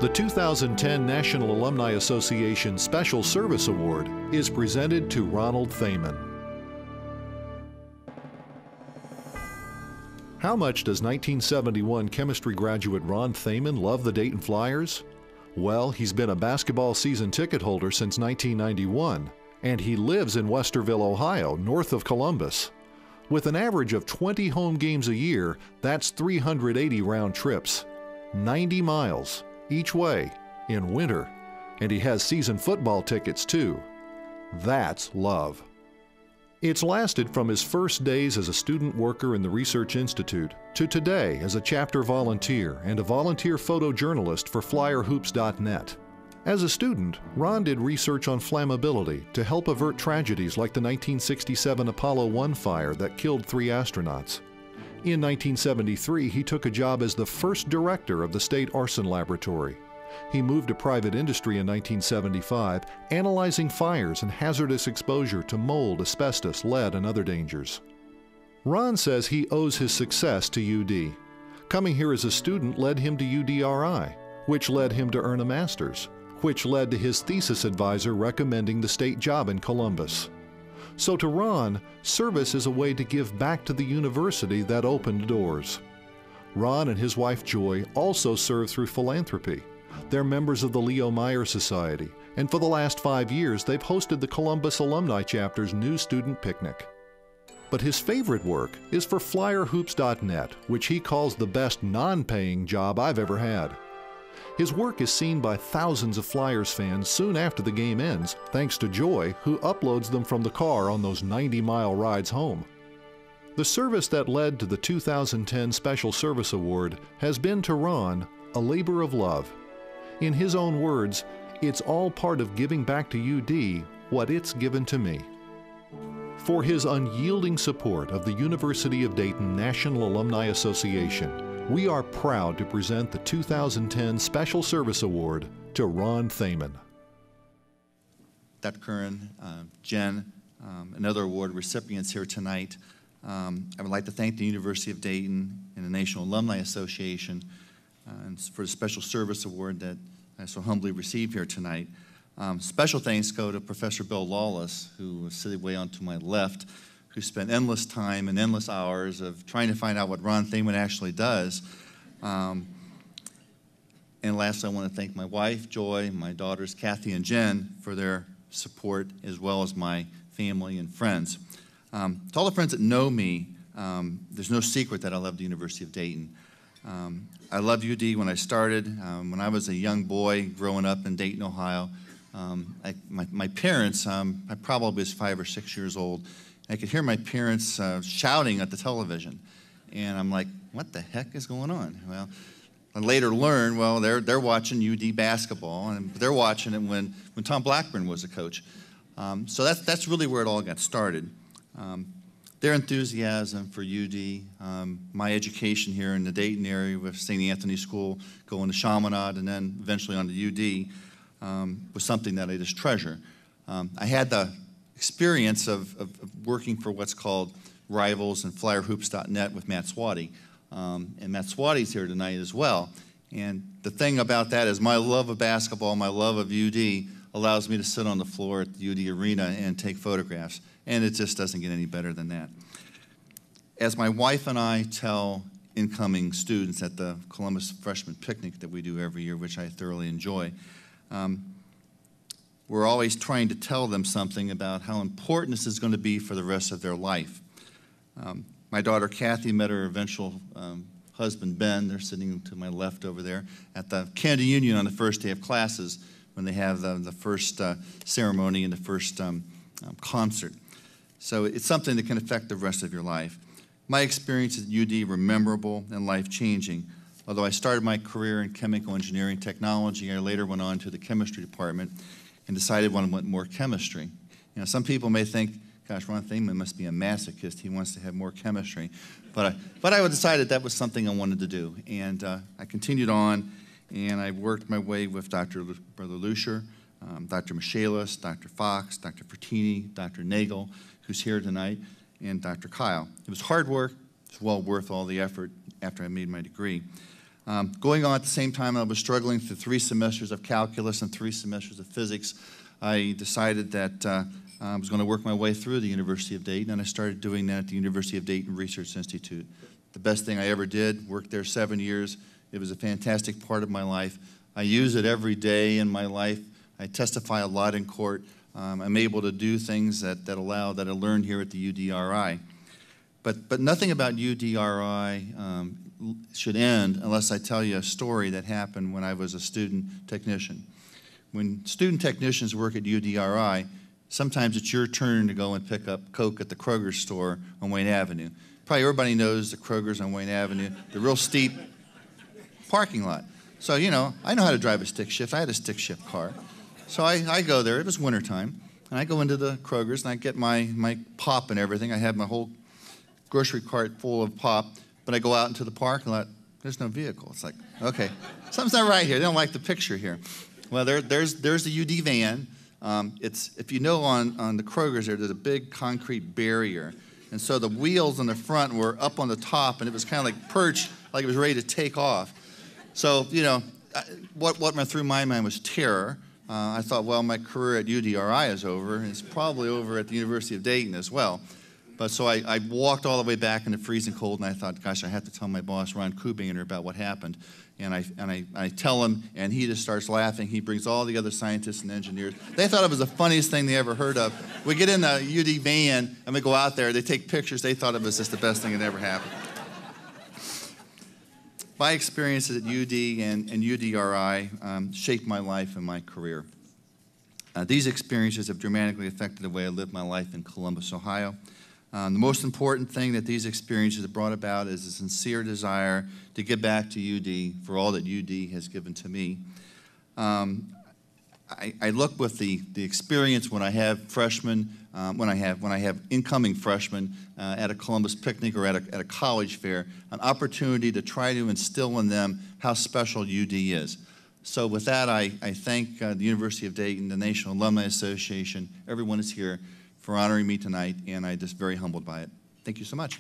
The 2010 National Alumni Association Special Service Award is presented to Ronald Thaman. How much does 1971 chemistry graduate Ron Thaman love the Dayton Flyers? Well, he's been a basketball season ticket holder since 1991, and he lives in Westerville, Ohio, north of Columbus. With an average of 20 home games a year, that's 380 round trips, 90 miles each way in winter, and he has season football tickets too. That's love. It's lasted from his first days as a student worker in the Research Institute to today as a chapter volunteer and a volunteer photojournalist for FlyerHoops.net. As a student, Ron did research on flammability to help avert tragedies like the 1967 Apollo 1 fire that killed 3 astronauts. In 1973, he took a job as the first director of the State Arson Laboratory. He moved to private industry in 1975, analyzing fires and hazardous exposure to mold, asbestos, lead, and other dangers. Ron says he owes his success to UD. Coming here as a student led him to UDRI, which led him to earn a master's, which led to his thesis advisor recommending the state job in Columbus. So to Ron, service is a way to give back to the university that opened doors. Ron and his wife Joy also serve through philanthropy. They're members of the Leo Meyer Society, and for the last 5 years they've hosted the Columbus Alumni Chapter's new student picnic. But his favorite work is for FlyerHoops.net, which he calls the best non-paying job I've ever had. His work is seen by thousands of Flyers fans soon after the game ends, thanks to Joy, who uploads them from the car on those 90-mile rides home. The service that led to the 2010 Special Service Award has been to Ron a labor of love. In his own words, it's all part of giving back to UD what it's given to me. For his unyielding support of the University of Dayton National Alumni Association, we are proud to present the 2010 Special Service Award to Ron Thaman. Dr. Curran, Jen, and other award recipients here tonight. I would like to thank the University of Dayton and the National Alumni Association for the Special Service Award that I so humbly received here tonight. Special thanks go to Professor Bill Lawless, who was sitting way on to my left, who spent endless time and endless hours of trying to find out what Ron Thaman actually does. And lastly, I want to thank my wife, Joy, my daughters, Kathy and Jen, for their support, as well as my family and friends. To all the friends that know me, there's no secret that I love the University of Dayton. I loved UD when I started. When I was a young boy growing up in Dayton, Ohio, my parents, I probably was 5 or 6 years old, I could hear my parents shouting at the television. And I'm like, what the heck is going on? Well, I later learned, well, they're watching UD basketball, and they're watching it when Tom Blackburn was a coach. So that's really where it all got started. Their enthusiasm for UD, my education here in the Dayton area with St. Anthony School, going to Chaminade, and then eventually on to UD, was something that I just treasure. I had the experience of working for what's called Rivals and FlyerHoops.net with Matt Swati. And Matt Swati's here tonight as well. And the thing about that is my love of basketball, my love of UD, allows me to sit on the floor at the UD Arena and take photographs. And it just doesn't get any better than that. As my wife and I tell incoming students at the Columbus Freshman Picnic that we do every year, which I thoroughly enjoy, we're always trying to tell them something about how important this is going to be for the rest of their life. My daughter Kathy met her eventual husband Ben, they're sitting to my left over there, at the Canada Union on the first day of classes when they have the first ceremony and the first concert. So it's something that can affect the rest of your life. My experiences at UD were memorable and life-changing. Although I started my career in chemical engineering technology, I later went on to the chemistry department and decided I wanted more chemistry. You know, some people may think, gosh, Ron Thaman must be a masochist. He wants to have more chemistry. But I decided that was something I wanted to do. And I continued on, and I worked my way with Dr. Brother Lucier, Dr. Michaelis, Dr. Fox, Dr. Fertini, Dr. Nagel, who's here tonight, and Dr. Kyle. It was hard work. It's well worth all the effort after I made my degree. Going on at the same time, I was struggling through 3 semesters of calculus and 3 semesters of physics. I decided that I was going to work my way through the University of Dayton, and I started doing that at the University of Dayton Research Institute. The best thing I ever did, worked there 7 years. It was a fantastic part of my life. I use it every day in my life. I testify a lot in court. I'm able to do things that I learned here at the UDRI. But nothing about UDRI should end unless I tell you a story that happened when I was a student technician. When student technicians work at UDRI, sometimes it's your turn to go and pick up Coke at the Kroger store on Wayne Avenue. Probably everybody knows the Kroger's on Wayne Avenue, the real steep parking lot. So, you know, I know how to drive a stick shift. I had a stick shift car. So I go there. It was wintertime. And I go into the Kroger's and I get my pop and everything. I have my whole grocery cart full of pop. But I go out into the parking lot. There's no vehicle. It's like, okay, something's not right here. They don't like the picture here. Well, there's the UD van. If you know on the Kroger's there's a big concrete barrier. And so the wheels on the front were up on the top, and it was kind of like perched, like it was ready to take off. So, you know, what went through my mind was terror. I thought, well, my career at UDRI is over, and it's probably over at the University of Dayton as well. But so I walked all the way back in the freezing cold, and I thought, gosh, I have to tell my boss, Ron Kubinger, about what happened. And I tell him, and he just starts laughing. He brings all the other scientists and engineers. They thought it was the funniest thing they ever heard of. We get in the UD van, and we go out there. They take pictures. They thought it was just the best thing that ever happened. My experiences at UD and UDRI shaped my life and my career. These experiences have dramatically affected the way I live my life in Columbus, Ohio. The most important thing that these experiences have brought about is a sincere desire to give back to UD for all that UD has given to me. I look with the experience when I have freshmen, when I have incoming freshmen at a Columbus picnic or at a college fair, an opportunity to try to instill in them how special UD is. So with that, I thank the University of Dayton, the National Alumni Association, everyone is here for honoring me tonight, and I'm just very humbled by it. Thank you so much.